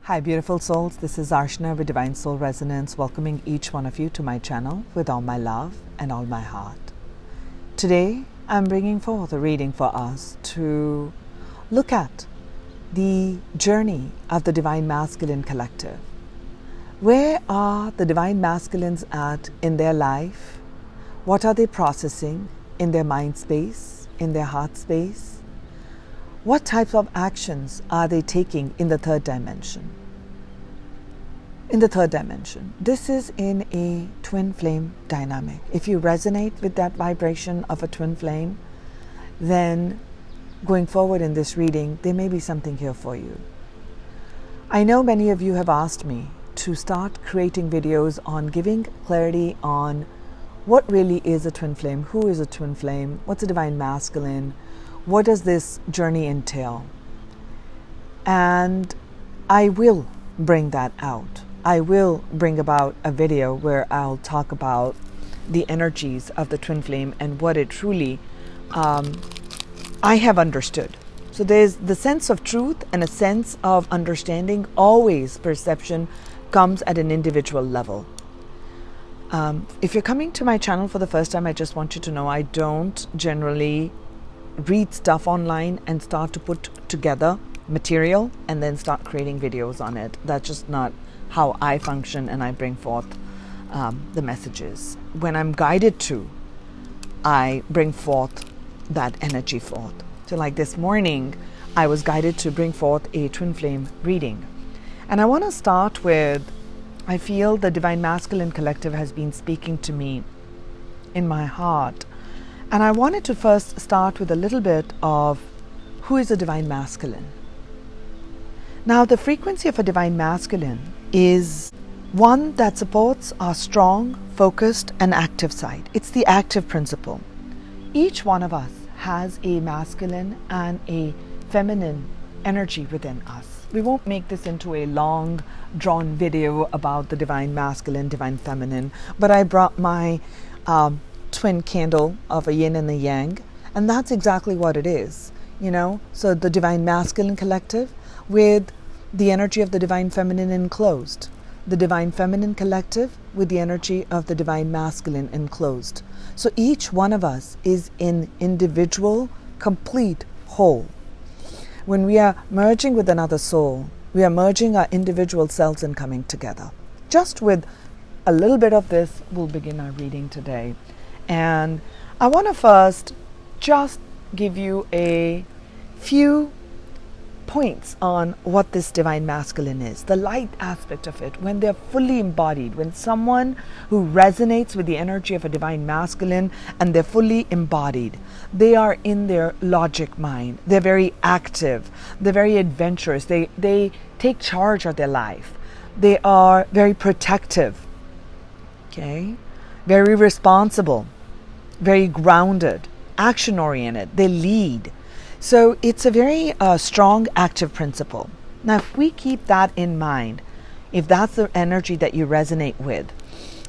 Hi beautiful souls, this is Archana with Divine Soul Resonance, welcoming each one of you to my channel with all my love and all my heart. Today I'm bringing forth a reading for us to look at the journey of the Divine Masculine Collective. Where are the Divine Masculines at in their life? What are they processing in their mind space, in their heart space? What types of actions are they taking in the third dimension? In the third dimension, this is in a twin flame dynamic. If you resonate with that vibration of a twin flame, then going forward in this reading, there may be something here for you. I know many of you have asked me to start creating videos on giving clarity on what really is a twin flame, who is a twin flame, what's a divine masculine, what does this journey entail? And I will bring that out. I will bring about a video where I'll talk about the energies of the twin flame and what it truly I have understood. So there's the sense of truth and a sense of understanding. Always perception comes at an individual level. If you're coming to my channel for the first time, I just want you to know I don't generally read stuff online and start to put together material and then start creating videos on it. That's just not how I function, and I bring forth the messages. When I'm guided to, I bring forth that energy forth. So like this morning, I was guided to bring forth a twin flame reading. And I want to start with, I feel the Divine Masculine Collective has been speaking to me in my heart. And I wanted to first start with a little bit of who is a Divine Masculine. Now, the frequency of a Divine Masculine is one that supports our strong, focused, and active side. It's the active principle. Each one of us has a masculine and a feminine energy within us. We won't make this into a long, drawn video about the Divine Masculine, Divine Feminine, but I brought my twin candle of a yin and a yang, and that's exactly what it is, you know. So the Divine Masculine Collective with the energy of the Divine Feminine enclosed, the Divine Feminine Collective with the energy of the Divine Masculine enclosed. So each one of us is an individual, complete whole. When we are merging with another soul, we are merging our individual selves and coming together. Just with a little bit of this, we'll begin our reading today. And I want to first just give you a few points on what this Divine Masculine is, the light aspect of it, when they're fully embodied, when someone who resonates with the energy of a Divine Masculine and they're fully embodied, they are in their logic mind, they're very active, they're very adventurous, they take charge of their life, they are very protective, okay, very responsible, very grounded, action-oriented, they lead. So it's a very strong active principle. Now, if we keep that in mind, if that's the energy that you resonate with,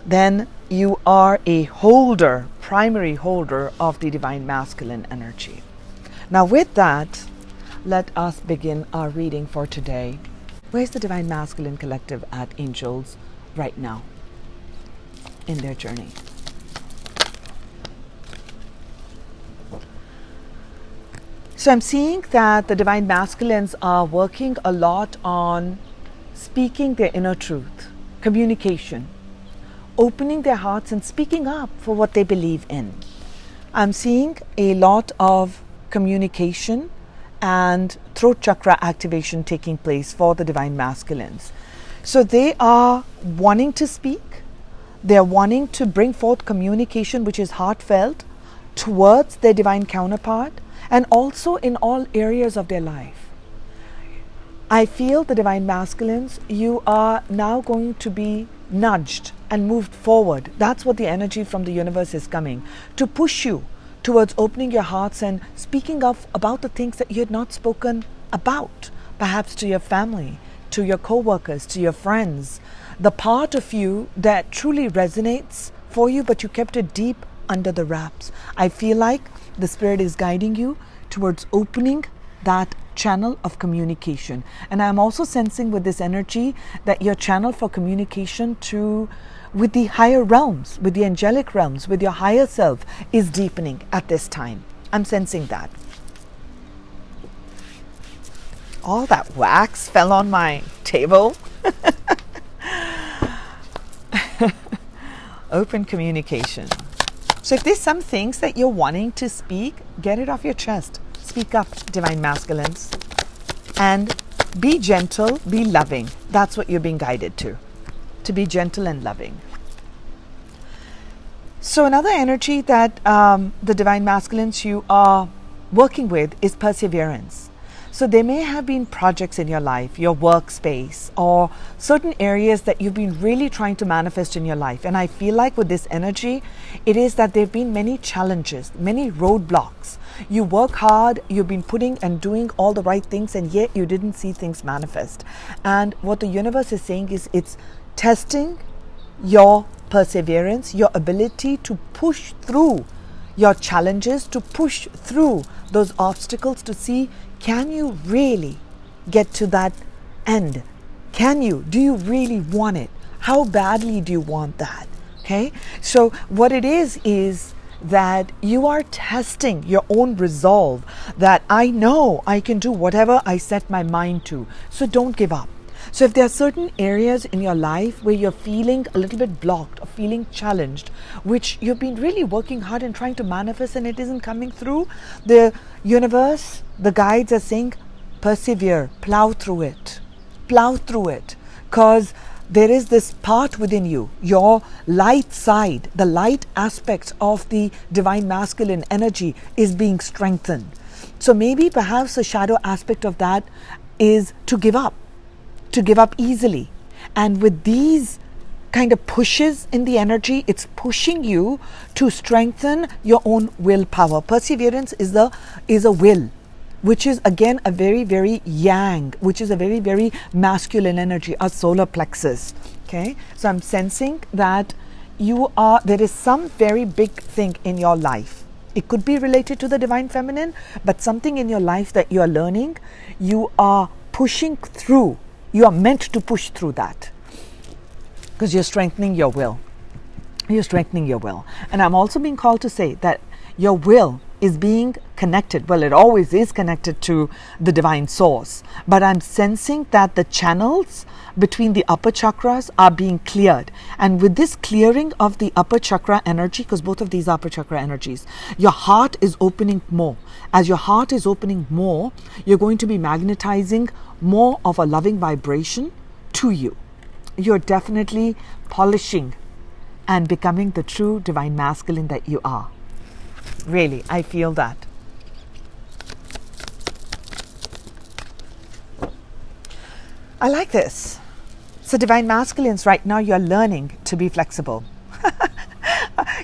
then you are a holder, primary holder of the Divine Masculine energy. Now, with that, let us begin our reading for today. Where's the Divine Masculine Collective at, angels, right now in their journey? So I'm seeing that the Divine Masculines are working a lot on speaking their inner truth, communication, opening their hearts and speaking up for what they believe in. I'm seeing a lot of communication and throat chakra activation taking place for the Divine Masculines. So they are wanting to speak, they're wanting to bring forth communication which is heartfelt towards their divine counterpart, and also in all areas of their life. I feel the Divine Masculines, you are now going to be nudged and moved forward. That's what the energy from the universe is coming, to push you towards opening your hearts and speaking up about the things that you had not spoken about, perhaps to your family, to your co-workers, to your friends, the part of you that truly resonates for you, but you kept it deep under the wraps. I feel like the Spirit is guiding you towards opening that channel of communication. And I'm also sensing with this energy that your channel for communication with the higher realms, with the angelic realms, with your higher self is deepening at this time. I'm sensing that. All that wax fell on my table. Open communication. So if there's some things that you're wanting to speak, get it off your chest. Speak up, divine masculines. And be gentle, be loving. That's what you're being guided to be gentle and loving. So another energy that the divine masculines you are working with is perseverance. So there may have been projects in your life, your workspace, or certain areas that you've been really trying to manifest in your life. And I feel like with this energy, it is that there have been many challenges, many roadblocks. You work hard, you've been putting and doing all the right things, and yet you didn't see things manifest. And what the universe is saying is it's testing your perseverance, your ability to push through your challenges, to push through those obstacles, to see, can you really get to that end? Can you? Do you really want it? How badly do you want that? Okay. So what it is that you are testing your own resolve, that I know I can do whatever I set my mind to. So don't give up. So if there are certain areas in your life where you're feeling a little bit blocked or feeling challenged, which you've been really working hard and trying to manifest and it isn't coming through, the universe, the guides are saying, persevere, plow through it, because there is this part within you, your light side, the light aspects of the divine masculine energy is being strengthened. So maybe perhaps the shadow aspect of that is to give up easily. And with these kind of pushes in the energy, it's pushing you to strengthen your own willpower. Perseverance is a will, which is again a very, very yang, which is a very, very masculine energy, a solar plexus. Okay, so I'm sensing that there is some very big thing in your life. It could be related to the divine feminine, but something in your life that you are learning, you are pushing through. You are meant to push through that because you're strengthening your will. And I'm also being called to say that your will is being connected. Well, it always is connected to the divine source. But I'm sensing that the channels between the upper chakras are being cleared. And with this clearing of the upper chakra energy, because both of these are upper chakra energies, your heart is opening more. As your heart is opening more, you're going to be magnetizing more of a loving vibration to you. You're definitely polishing and becoming the true divine masculine that you are. Really, I feel that. I like this. So divine masculines, right now you're learning to be flexible.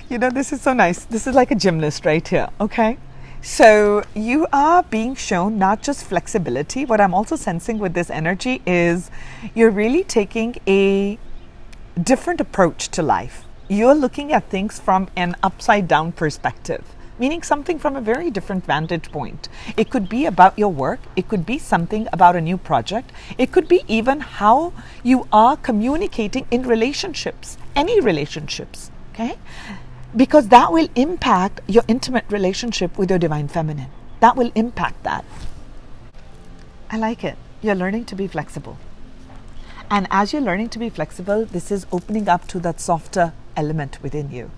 This is so nice. This is like a gymnast right here, okay? So you are being shown not just flexibility. What I'm also sensing with this energy is you're really taking a different approach to life. You're looking at things from an upside down perspective, meaning something from a very different vantage point. It could be about your work. It could be something about a new project. It could be even how you are communicating in relationships, any relationships, okay? Because that will impact your intimate relationship with your divine feminine. That will impact that. I like it. You're learning to be flexible. And as you're learning to be flexible, this is opening up to that softer element within you.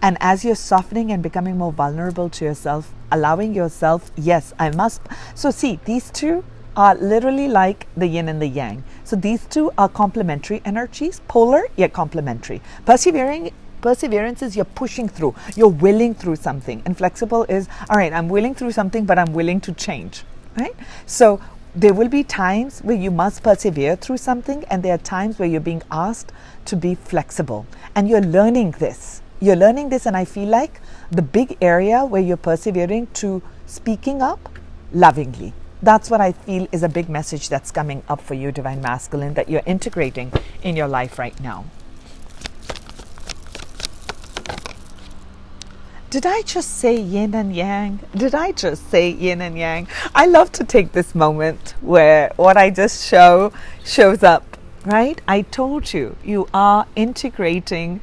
And as you're softening and becoming more vulnerable to yourself, allowing yourself, yes, I must. So see, these two are literally like the yin and the yang. So these two are complementary energies, polar yet complementary. Perseverance is you're pushing through, you're willing through something. And flexible is, all right, I'm willing through something, but I'm willing to change, right? So there will be times where you must persevere through something, and there are times where you're being asked to be flexible. And you're learning this. And I feel like the big area where you're persevering to speaking up lovingly. That's what I feel is a big message that's coming up for you, divine masculine, that you're integrating in your life right now. Did I just say yin and yang? Did I just say yin and yang? I love to take this moment where what I just shows up, right? I told you, you are integrating.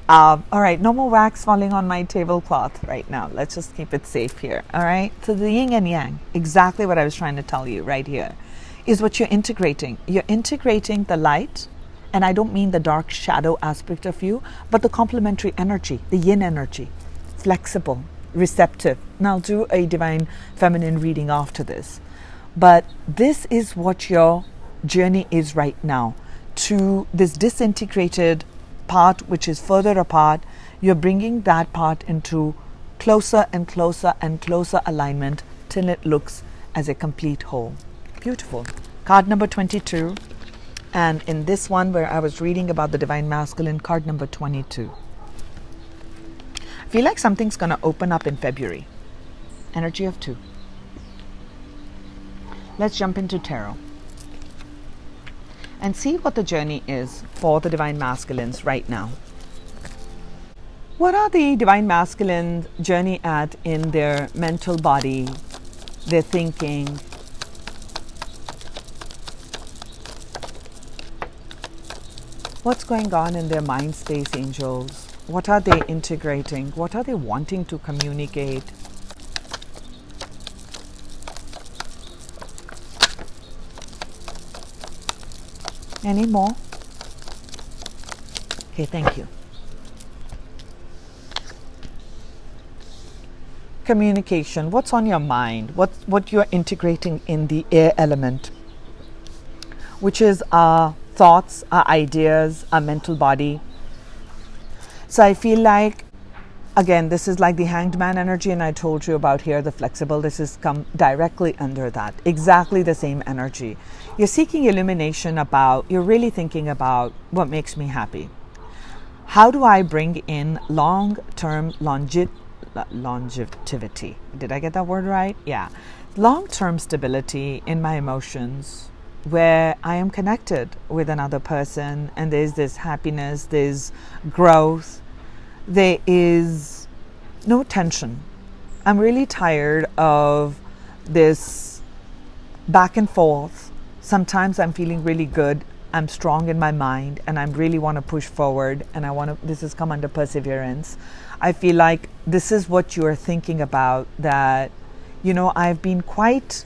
All right, no more wax falling on my tablecloth right now. Let's just keep it safe here. All right. So the yin and yang, exactly what I was trying to tell you right here, is what you're integrating. You're integrating the light, and I don't mean the dark shadow aspect of you, but the complementary energy, the yin energy, flexible, receptive. And I'll do a divine feminine reading after this. But this is what your journey is right now, to this disintegrated part which is further apart. You're bringing that part into closer and closer and closer alignment till it looks as a complete whole. Beautiful. Card number 22. And in this one where I was reading about the divine masculine, card number 22. I feel like something's going to open up in February. Energy of 2. Let's jump into tarot and see what the journey is for the divine masculines right now. What are the divine masculines' journey at in their mental body, their thinking? What's going on in their mind space, angels? What are they integrating? What are they wanting to communicate? Any more? Okay, thank you. Communication. What's on your mind? What you're integrating in the air element, which is our thoughts, our ideas, our mental body. So I feel like, again, this is like the hanged man energy, and I told you about here, the flexible. This is come directly under that. Exactly the same energy. You're seeking illumination about, you're really thinking about what makes me happy. How do I bring in long-term longevity? Did I get that word right? Yeah. Long-term stability in my emotions, where I am connected with another person and there's this happiness, there's growth, there is no tension. I'm really tired of this back and forth. Sometimes I'm feeling really good, I'm strong in my mind, and I really want to push forward, and this has come under perseverance. I feel like this is what you're thinking about, that, you know, I've been quite,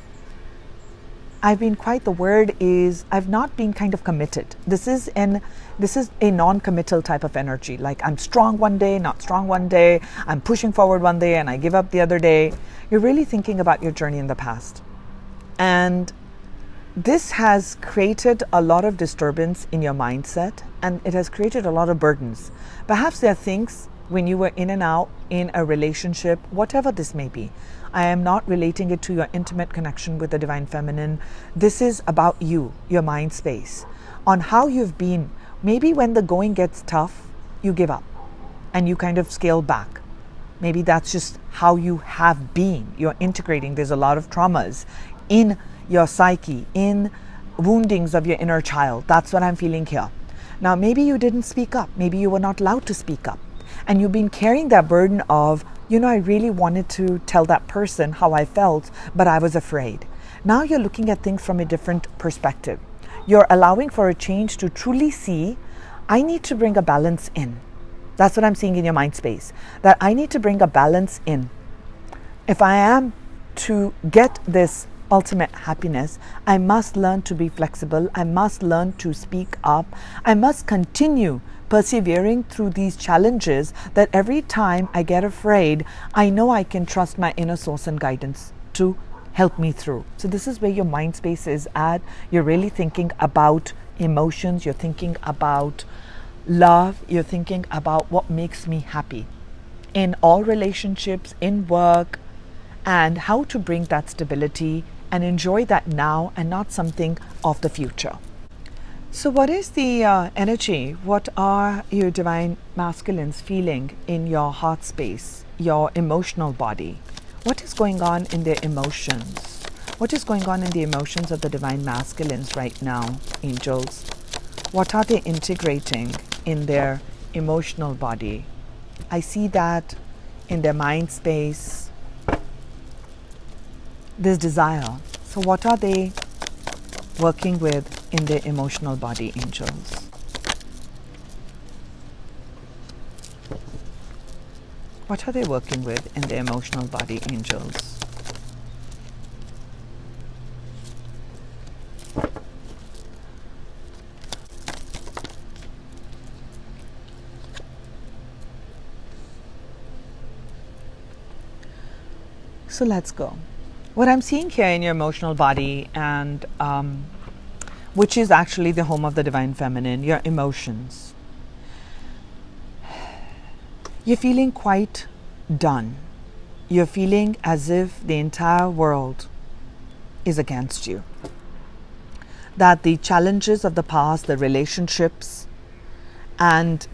the word is, I've not been kind of committed. This is a non-committal type of energy. Like, I'm strong one day, not strong one day. I'm pushing forward one day and I give up the other day. You're really thinking about your journey in the past. And this has created a lot of disturbance in your mindset, and it has created a lot of burdens. Perhaps there are things when you were in and out in a relationship, whatever this may be. I am not relating it to your intimate connection with the divine feminine. This is about you, your mind space, on how you've been. Maybe when the going gets tough, you give up and you kind of scale back. Maybe that's just how you have been. You're integrating. There's a lot of traumas in your psyche, in woundings of your inner child. That's what I'm feeling here. Now, maybe you didn't speak up. Maybe you were not allowed to speak up. And you've been carrying that burden of, you know, I really wanted to tell that person how I felt, but I was afraid. Now you're looking at things from a different perspective. You're allowing for a change to truly see, I need to bring a balance in. That's what I'm seeing in your mind space, that I need to bring a balance in. If I am to get this ultimate happiness, I must learn to be flexible. I must learn to speak up. I must continue persevering through these challenges, that every time I get afraid, I know I can trust my inner source and guidance to help me through. So this is where your mind space is at. You're really thinking about emotions. You're thinking about love. You're thinking about what makes me happy in all relationships, in work, and how to bring that stability and enjoy that now and not something of the future. So what is the energy? What are your divine masculines feeling in your heart space, your emotional body? What is going on in their emotions? What is going on in the emotions of the divine masculines right now, angels? What are they integrating in their emotional body? I see that in their mind space, this desire. So what are they working with in their emotional body, angels? What are they working with in their emotional body, angels? So let's go. What I'm seeing here in your emotional body, and which is actually the home of the divine feminine, your emotions. You're feeling quite done. You're feeling as if the entire world is against you. That the challenges of the past, the relationships, and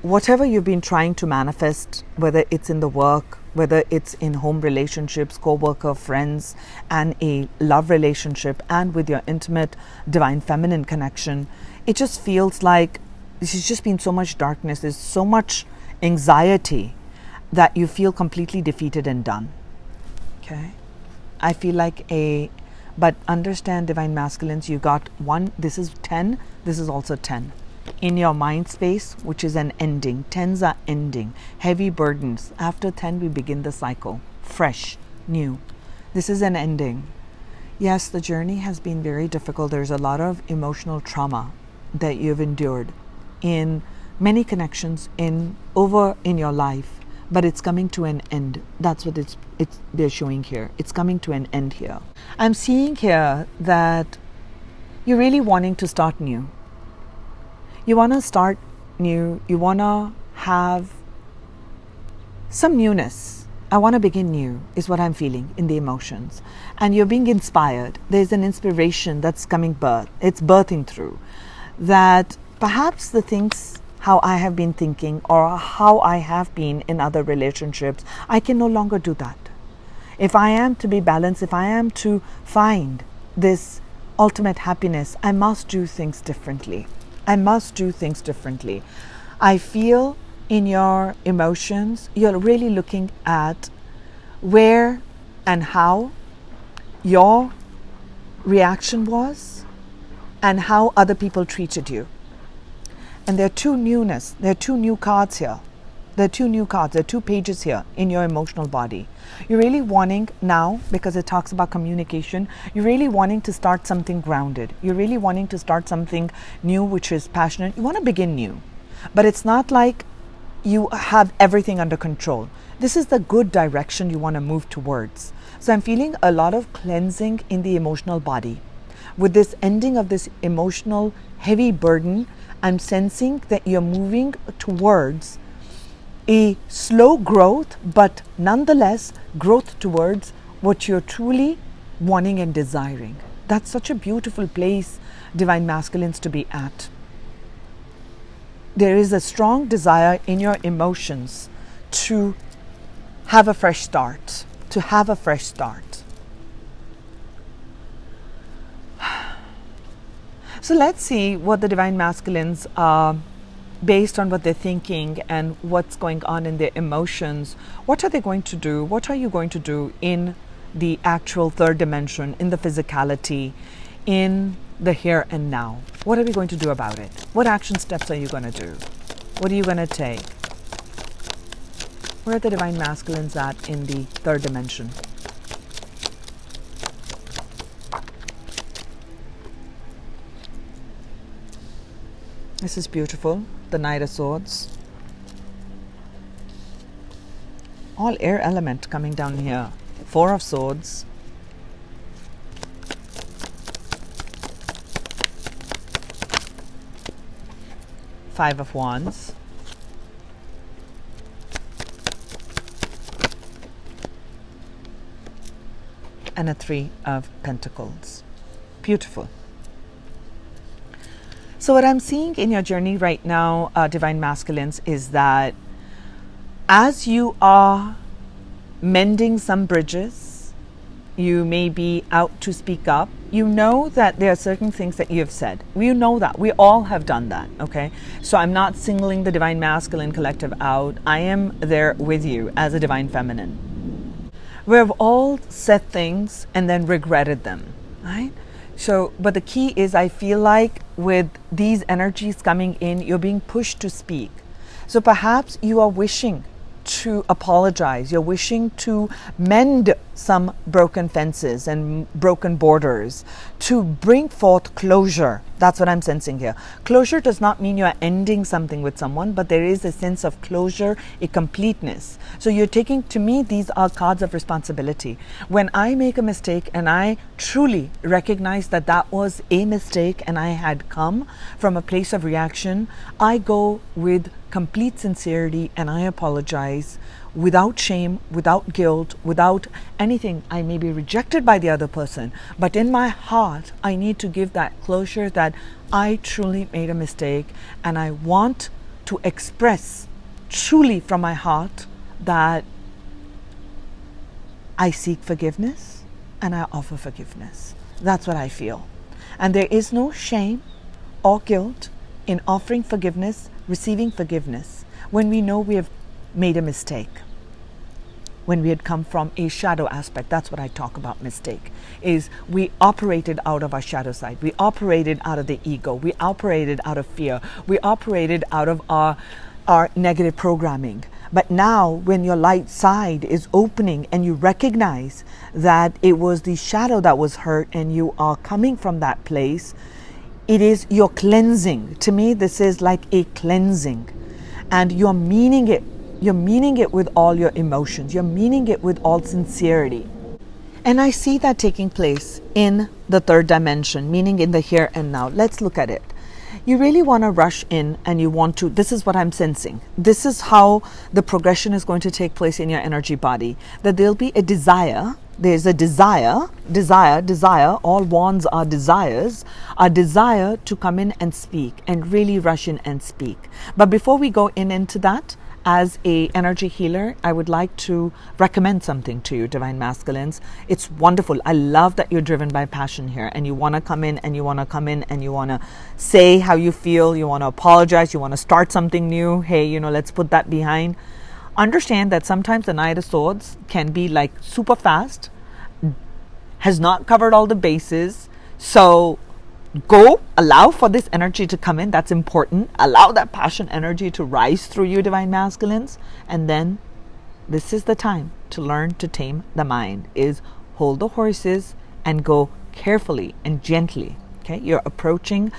whatever you've been trying to manifest, whether it's in the work, whether it's in home relationships, co-worker, friends, and a love relationship, and with your intimate divine feminine connection, it just feels like this has just been so much darkness. There's so much anxiety that you feel completely defeated and done. Okay? I feel like but understand, divine masculines, you got 1, this is 10, this is also 10. In your mind space, which is an ending. 10s are ending. Heavy burdens. After 10, we begin the cycle. Fresh, new. This is an ending. Yes, the journey has been very difficult. There's a lot of emotional trauma that you've endured in many connections in your life, but it's coming to an end. That's what they're showing here. It's coming to an end here. I'm seeing here that you're really wanting to start new. You want to start new. You want to have some newness. I want to begin new is what I'm feeling in the emotions. And you're being inspired. There's an inspiration that's coming it's birthing through. That perhaps the things how I have been thinking or how I have been in other relationships, I can no longer do that. If I am to be balanced, if I am to find this ultimate happiness, I must do things differently. I must do things differently. I feel in your emotions, you're really looking at where and how your reaction was and how other people treated you. And there are two new cards here. There are 2 new cards, there are 2 pages here in your emotional body. You're really wanting now, because it talks about communication, you're really wanting to start something grounded. You're really wanting to start something new, which is passionate. You want to begin new. But it's not like you have everything under control. This is the good direction you want to move towards. So I'm feeling a lot of cleansing in the emotional body. With this ending of this emotional heavy burden, I'm sensing that you're moving towards a slow growth, but nonetheless growth towards what you're truly wanting and desiring. That's such a beautiful place, divine masculines, to be at. There is a strong desire in your emotions to have a fresh start, So let's see what the divine masculines are, based on what they're thinking and what's going on in their emotions. What are they going to do? What are you going to do in the actual third dimension, in the physicality, in the here and now? What are we going to do about it? What action steps are you going to do? What are you going to take? Where are the divine masculines at in the third dimension? This is beautiful. The Knight of Swords. All air element coming down here. 4 of Swords. Five of Wands. And a 3 of Pentacles. Beautiful. So what I'm seeing in your journey right now, divine masculines, is that as you are mending some bridges, you may be out to speak up You know that there are certain things that you have said. We know that. We all have done that, okay? So I'm not singling the Divine Masculine Collective out. I am there with you as a Divine Feminine. We've all said things and then regretted them, right? So, but the key is, I feel like with these energies coming in, you're being pushed to speak. So perhaps you are wishing to apologize. You're wishing to mend some broken fences and broken borders, to bring forth closure. That's what I'm sensing here. Closure does not mean you're ending something with someone, but there is a sense of closure, a completeness. So you're taking, to me, these are cards of responsibility. When I make a mistake and I truly recognize that that was a mistake and I had come from a place of reaction, I go with complete sincerity and I apologize without shame, without guilt, without anything. I may be rejected by the other person, but in my heart, I need to give that closure that I truly made a mistake, and I want to express truly from my heart that I seek forgiveness and I offer forgiveness. That's what I feel. And there is no shame or guilt in offering forgiveness, receiving forgiveness, when we know we have made a mistake. When we had come from a shadow aspect, that's what I talk about mistake, is we operated out of our shadow side. We operated out of the ego. We operated out of fear. We operated out of our negative programming. But now when your light side is opening and you recognize that it was the shadow that was hurt and you are coming from that place, it is your cleansing. To me, this is like a cleansing, and you're meaning it. You're meaning it with all your emotions. You're meaning it with all sincerity. And I see that taking place in the third dimension, meaning in the here and now. Let's look at it. You really want to rush in and you want to, this is what I'm sensing. This is how the progression is going to take place in your energy body. That there'll be a desire. There's a desire, all wands are desires, a desire to come in and speak and really rush in and speak. But before we go into that, as a energy healer, I would like to recommend something to you, Divine Masculines. It's wonderful. I love that you're driven by passion here and you want to come in and you want to come in and you want to say how you feel, you want to apologize, you want to start something new. Hey, let's put that behind. Understand that sometimes the Knight of Swords can be like super fast, has not covered all the bases. So go, allow for this energy to come in. That's important. Allow that passion energy to rise through you, Divine Masculines. And then this is the time to learn to tame the mind, is hold the horses and go carefully and gently. Okay, you're approaching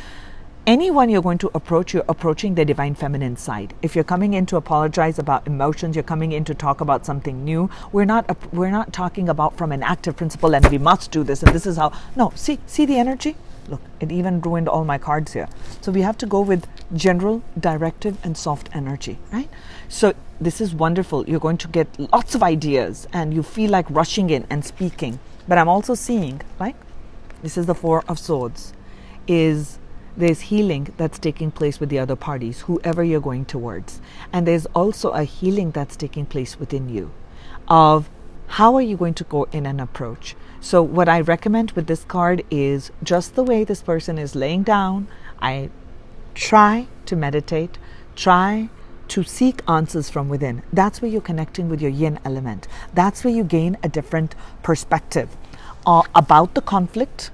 anyone you're going to approach, you're approaching the Divine Feminine side. If you're coming in to apologize about emotions, you're coming in to talk about something new, we're not talking about from an active principle and we must do this and this is how. No, see the energy? Look, it even ruined all my cards here. So we have to go with general, directive, and soft energy, right? So this is wonderful. You're going to get lots of ideas and you feel like rushing in and speaking. But I'm also seeing, right? This is the Four of Swords. There's healing that's taking place with the other parties, whoever you're going towards. And there's also a healing that's taking place within you of how are you going to go in and approach. So what I recommend with this card is just the way this person is laying down, I try to meditate, try to seek answers from within. That's where you're connecting with your yin element. That's where you gain a different perspective about the conflict.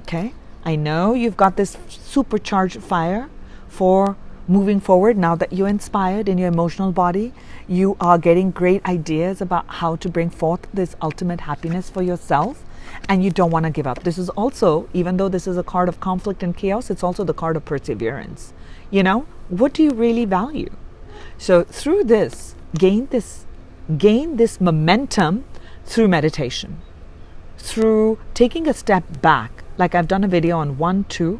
Okay, I know you've got this supercharged fire for moving forward. Now that you're inspired in your emotional body, you are getting great ideas about how to bring forth this ultimate happiness for yourself, and you don't want to give up. This is also, even though this is a card of conflict and chaos, it's also the card of perseverance. What do you really value? So through this, gain this momentum through meditation, through taking a step back. Like I've done a video on 1, 2,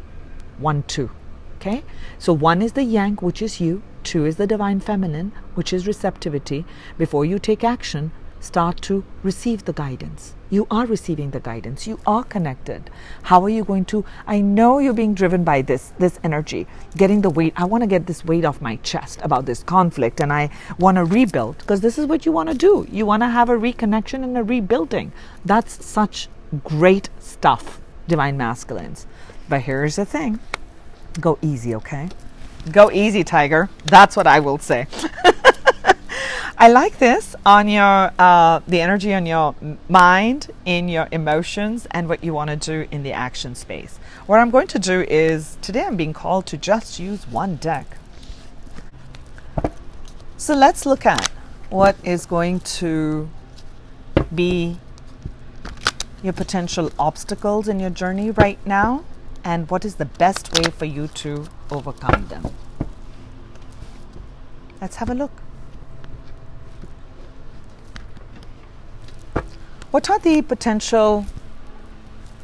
1, 2. Okay, so 1 is the yang, which is you. 2 is the Divine Feminine, which is receptivity. Before you take action, start to receive the guidance. You are receiving the guidance. You are connected. How are you going to? I know you're being driven by this energy, getting the weight. I want to get this weight off my chest about this conflict, and I want to rebuild, because this is what you want to do. You want to have a reconnection and a rebuilding. That's such great stuff. divine masculines. But here's the thing. Go easy, okay? Go easy, tiger. That's what I will say. I like this on your the energy on your mind, in your emotions, and what you want to do in the action space. What I'm going to do is, today I'm being called to just use one deck. So let's look at what is going to be your potential obstacles in your journey right now, and what is the best way for you to overcome them. Let's have a look. What are the potential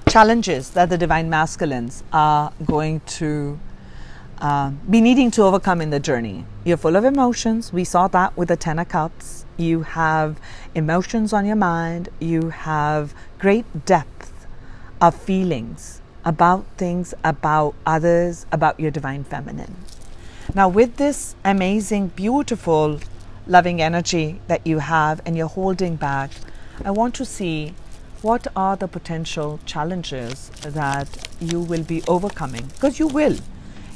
challenges that the divine masculines are going to be needing to overcome in the journey? You're full of emotions. We saw that with the Ten of Cups. You have emotions on your mind. You have great depth of feelings about things, about others, about your divine feminine. Now, with this amazing, beautiful, loving energy that you have and you're holding back, I want to see what are the potential challenges that you will be overcoming. Because you will.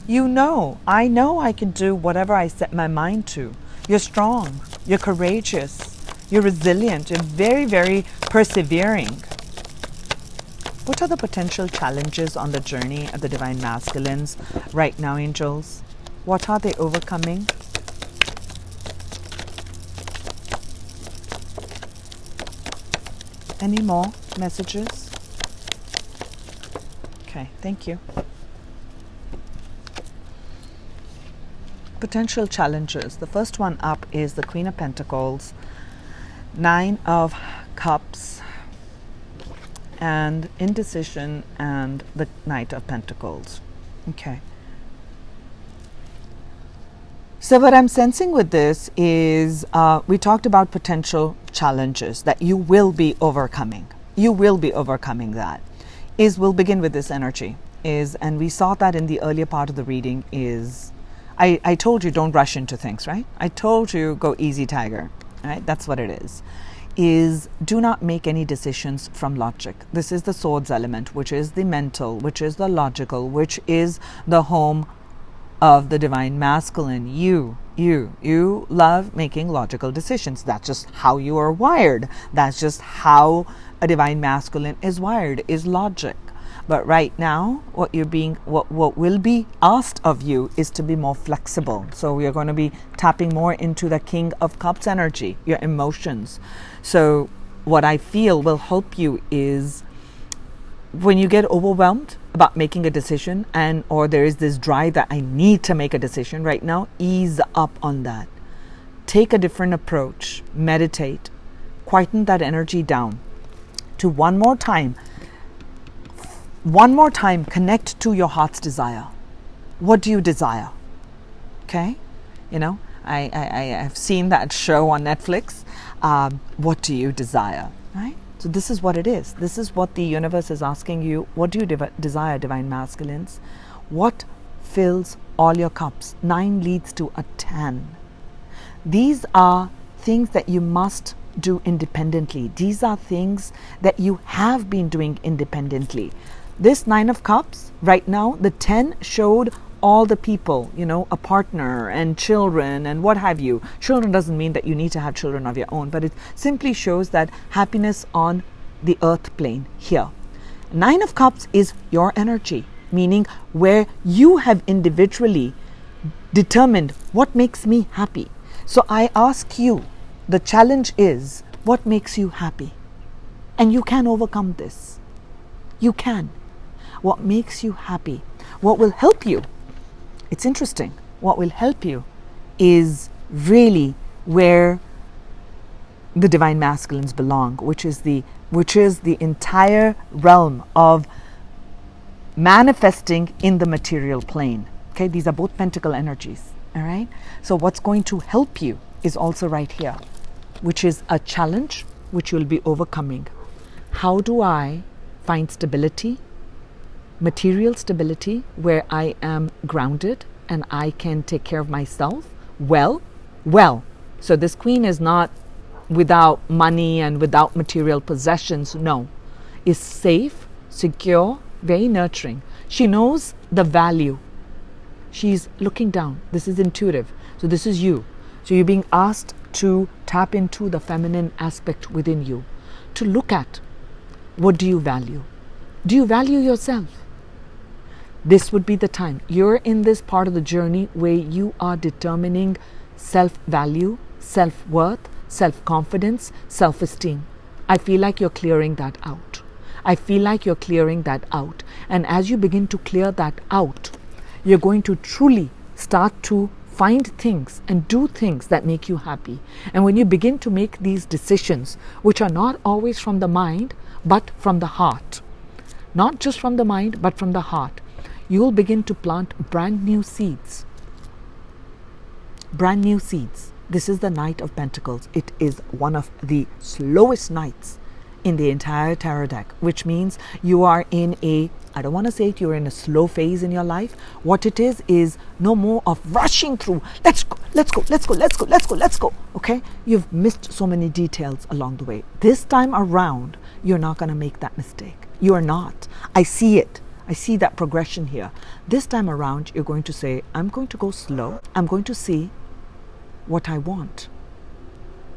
You know I can do whatever I set my mind to. You're strong. You're courageous. You're resilient. You're very, very persevering. What are the potential challenges on the journey of the divine masculines right now, angels? What are they overcoming? Any more messages? Okay, thank you. Potential challenges. The first one up is the Queen of Pentacles, Nine of Cups, and indecision, and the Knight of Pentacles. Okay. So what I'm sensing with this is we talked about potential challenges that you will be overcoming. You will be overcoming that. We'll begin with this energy. And we saw that in the earlier part of the reading I told you don't rush into things, right? I told you go easy, tiger, right? That's what it is do not make any decisions from logic. This is the swords element, which is the mental, which is the logical, which is the home of the divine masculine. You love making logical decisions. That's just how you are wired. That's just how a divine masculine is wired, is logic. But right now, what will be asked of you is to be more flexible. So we are going to be tapping more into the King of Cups energy, your emotions. So what I feel will help you is when you get overwhelmed about making a decision, or there is this drive that I need to make a decision right now, ease up on that. Take a different approach. Meditate. Quieten that energy down to one more time, connect to your heart's desire. What do you desire? Okay? I have seen that show on Netflix. What do you desire? Right? So this is what it is. This is what the universe is asking you. What do you desire, divine masculines? What fills all your cups? 9 leads to a 10. These are things that you must do independently. These are things that you have been doing independently. This 9 of Cups, right now, the 10 showed all the people, a partner and children and what have you. Children doesn't mean that you need to have children of your own, but it simply shows that happiness on the earth plane here. 9 of Cups is your energy, meaning where you have individually determined what makes me happy. So I ask you, the challenge is, what makes you happy? And you can overcome this. You can. What makes you happy? What will help you? It's interesting. What will help you is really where the divine masculines belong, which is the entire realm of manifesting in the material plane. Okay, these are both pentacle energies. All right. So what's going to help you is also right here, which is a challenge which you'll be overcoming. How do I find stability? Material stability, where I am grounded and I can take care of myself well. So this queen is not without money and without material possessions. No, is safe, secure, very nurturing. She knows the value. She's looking down. This is intuitive. So this is you. So you're being asked to tap into the feminine aspect within you, to look at what do you value. Do you value yourself? This would be the time. You're in this part of the journey where you are determining self-value, self-worth, self-confidence, self-esteem. I feel like you're clearing that out. I feel like you're clearing that out. And as you begin to clear that out, you're going to truly start to find things and do things that make you happy. And when you begin to make these decisions, which are not always from the mind, but from the heart, not just from the mind, but from the heart, you will begin to plant brand new seeds. Brand new seeds. This is the Knight of Pentacles. It is one of the slowest knights in the entire tarot deck, which means you are in a, I don't want to say it, you're in a slow phase in your life. What it is no more of rushing through. Let's go, let's go, let's go, let's go, let's go, let's go. Okay? You've missed so many details along the way. This time around, you're not going to make that mistake. You are not. I see it. I see that progression here. This time around, you're going to say, I'm going to go slow. I'm going to see what I want.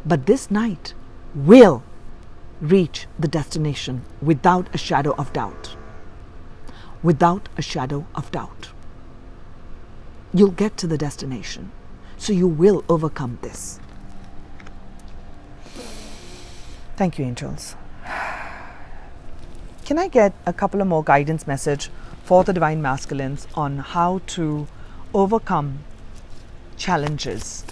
But this night will reach the destination without a shadow of doubt. Without a shadow of doubt. You'll get to the destination. So you will overcome this. Thank you, angels. Can I get a couple of more guidance message for the Divine Masculines on how to overcome challenges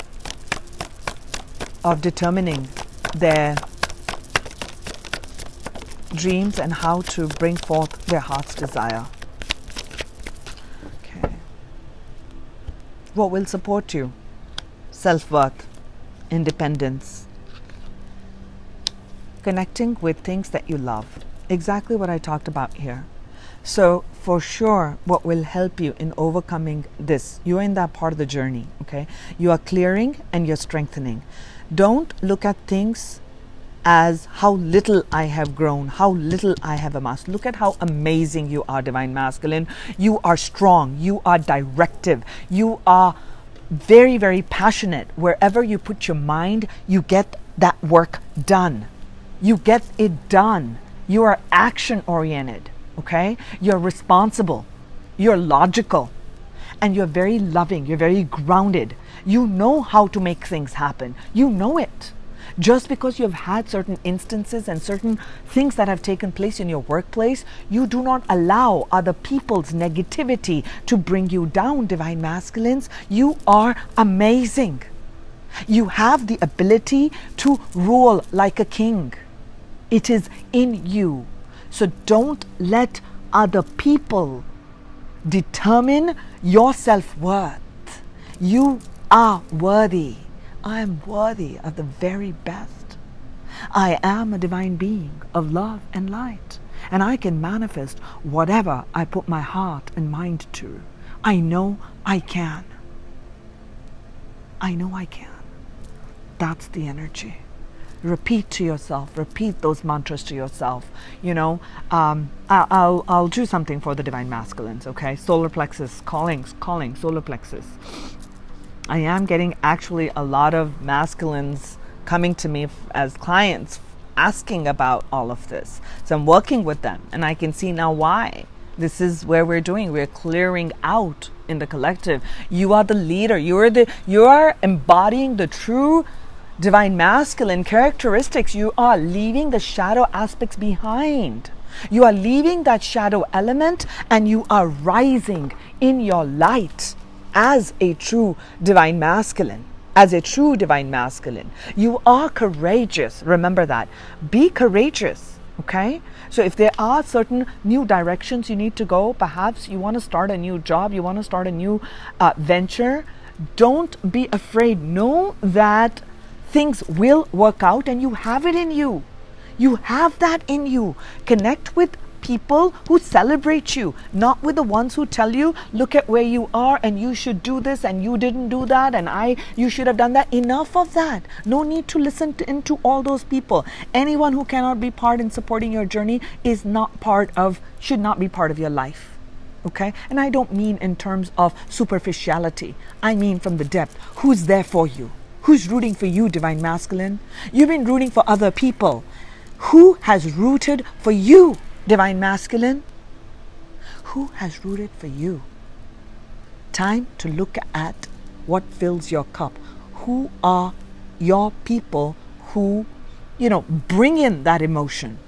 of determining their dreams and how to bring forth their heart's desire? Okay. What will support you? Self-worth, independence, connecting with things that you love. Exactly what I talked about here. So for sure, what will help you in overcoming this, you're in that part of the journey, okay? You are clearing and you're strengthening. Don't look at things as how little I have grown, how little I have amassed. Look at how amazing you are, Divine Masculine. You are strong, you are directive, you are very, very passionate. Wherever you put your mind, you get that work done. You get it done. You are action oriented, okay? You're responsible, you're logical, and you're very loving, you're very grounded. You know how to make things happen. You know it. Just because you've had certain instances and certain things that have taken place in your workplace, you do not allow other people's negativity to bring you down, Divine Masculines. You are amazing. You have the ability to rule like a king. It is in you. So don't let other people determine your self-worth. You are worthy. I am worthy of the very best. I am a divine being of love and light, and I can manifest whatever I put my heart and mind to. I know I can. I know I can. That's the energy. Repeat to yourself, repeat those mantras to yourself. You know, I'll do something for the Divine Masculines, okay? Solar plexus, calling, solar plexus. I am getting actually a lot of masculines coming to me as clients asking about all of this. So I'm working with them and I can see now why. This is where we're doing. We're clearing out in the collective. You are the leader. You are embodying the true Divine Masculine characteristics. You are leaving the shadow aspects behind. You are leaving that shadow element and you are rising in your light as a true Divine Masculine. As a true Divine Masculine. You are courageous. Remember that. Be courageous. Okay? So if there are certain new directions you need to go, perhaps you want to start a new job, you want to start a new venture, don't be afraid. Know that things will work out and you have it in you. You have that in you. Connect with people who celebrate you, not with the ones who tell you, look at where you are and you should do this and you didn't do that and you should have done that. Enough of that. No need to listen into all those people. Anyone who cannot be part in supporting your journey should not be part of your life. Okay? And I don't mean in terms of superficiality. I mean from the depth. Who's there for you? Who's rooting for you, Divine Masculine? You've been rooting for other people. Who has rooted for you, Divine Masculine? Who has rooted for you? Time to look at what fills your cup. Who are your people who, bring in that emotion?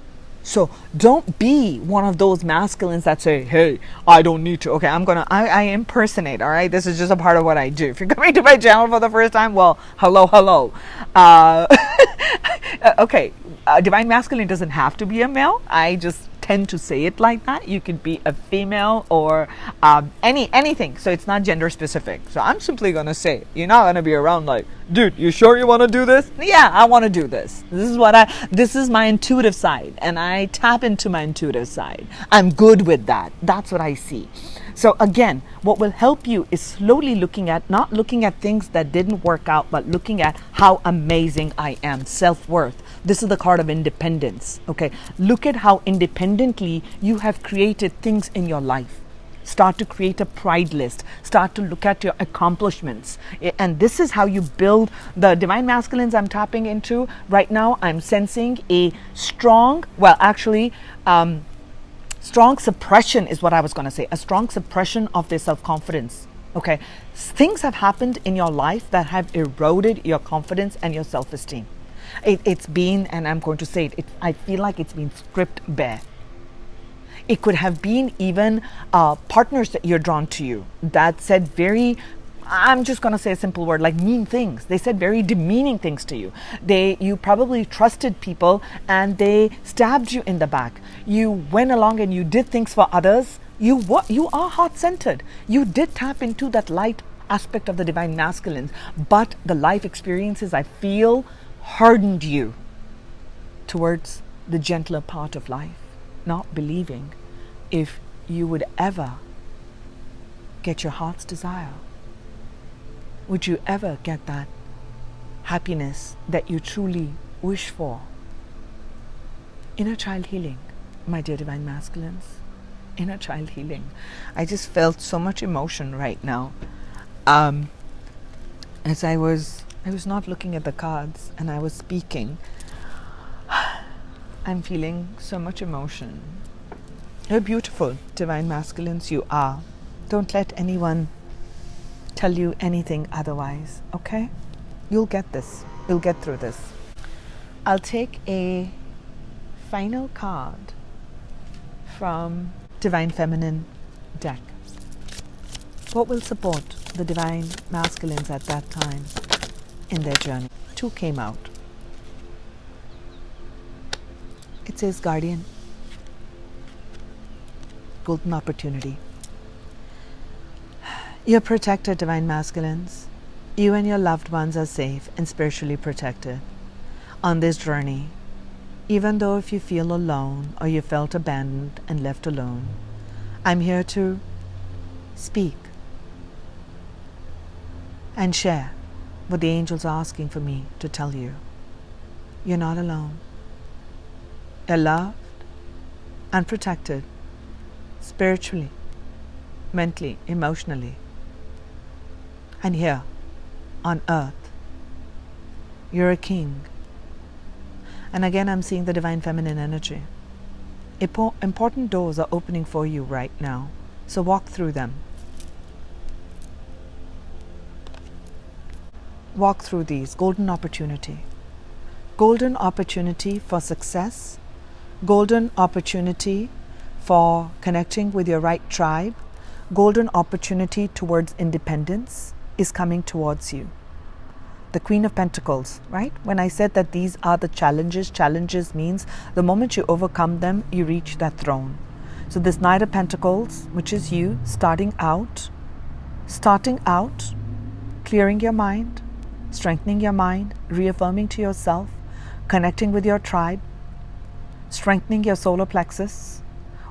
So don't be one of those masculines that say, hey, I don't need to. Okay, I impersonate, all right? This is just a part of what I do. If you're coming to my channel for the first time, well, hello. Okay, Divine Masculine doesn't have to be a male. I just tend to say it like that. You could be a female or anything. So it's not gender specific. So I'm simply going to say, you're not going to be around like, dude, you sure you want to do this? Yeah, I want to do this. This is my intuitive side, and I tap into my intuitive side. I'm good with that. That's what I see. So again, what will help you is slowly not looking at things that didn't work out, but looking at how amazing I am. Self-worth. This is the card of independence. Okay. Look at how independently you have created things in your life. Start to create a pride list. Start to look at your accomplishments. And this is how you build the Divine Masculines I'm tapping into. Right now, I'm sensing a strong suppression is what I was going to say. A strong suppression of their self-confidence. Okay. Things have happened in your life that have eroded your confidence and your self-esteem. It's been, and I'm going to say it, I feel like it's been stripped bare. It could have been even partners that you're drawn to you that said I'm just going to say a simple word, like mean things. They said very demeaning things to you. You probably trusted people and they stabbed you in the back. You went along and you did things for others. You are heart-centered. You did tap into that light aspect of the Divine Masculines, but the life experiences, I feel, hardened you towards the gentler part of life, not believing if you would ever get your heart's desire. Would you ever get that happiness that you truly wish for? Inner child healing, my dear Divine Masculines. Inner child healing. I just felt so much emotion right now. As I was not looking at the cards and I was speaking. I'm feeling so much emotion. You're beautiful, Divine Masculines, you are. Don't let anyone tell you anything otherwise, okay? You'll get this. You'll get through this. I'll take a final card from Divine Feminine deck. What will support the Divine Masculines at that time in their journey? 2 came out. It says Guardian, Golden Opportunity. You're protected, Divine Masculines. You and your loved ones are safe and spiritually protected on this journey. Even though if you feel alone or you felt abandoned and left alone, I'm here to speak and share what the angels are asking for me to tell you. You're not alone. You're loved and protected spiritually, mentally, emotionally. And here on earth, you're a king. And again, I'm seeing the Divine Feminine energy. Important doors are opening for you right now. So walk through them. Walk through these. Golden opportunity. Golden opportunity for success. Golden opportunity for connecting with your right tribe. Golden opportunity towards independence is coming towards you. The Queen of Pentacles, right? When I said that these are the challenges means the moment you overcome them, you reach that throne. So this Knight of Pentacles, which is you, starting out, clearing your mind, strengthening your mind, reaffirming to yourself, connecting with your tribe, strengthening your solar plexus,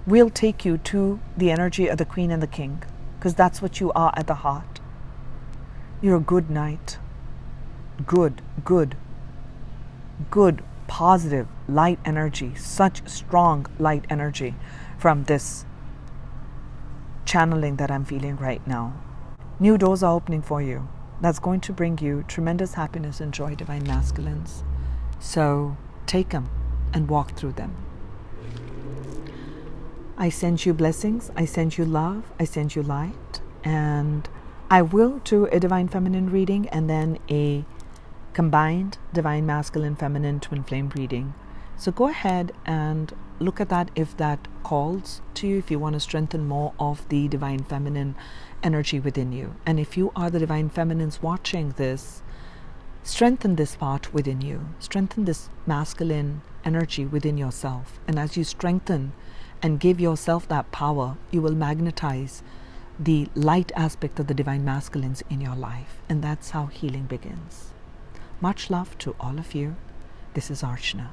will take you to the energy of the Queen and the King, because that's what you are at the heart. You're a good knight. Good, positive, light energy, such strong light energy from this channeling that I'm feeling right now. New doors are opening for you. That's going to bring you tremendous happiness and joy, Divine Masculines. So take them and walk through them. I send you blessings, I send you love, I send you light, and I will do a Divine Feminine reading and then a combined Divine Masculine Feminine Twin Flame reading. So go ahead and look at that if that calls to you, if you want to strengthen more of the Divine Feminine energy within you. And if you are the Divine Feminines watching this, strengthen this part within you. Strengthen this masculine energy within yourself. And as you strengthen and give yourself that power, you will magnetize the light aspect of the Divine Masculines in your life. And that's how healing begins. Much love to all of you. This is Archana.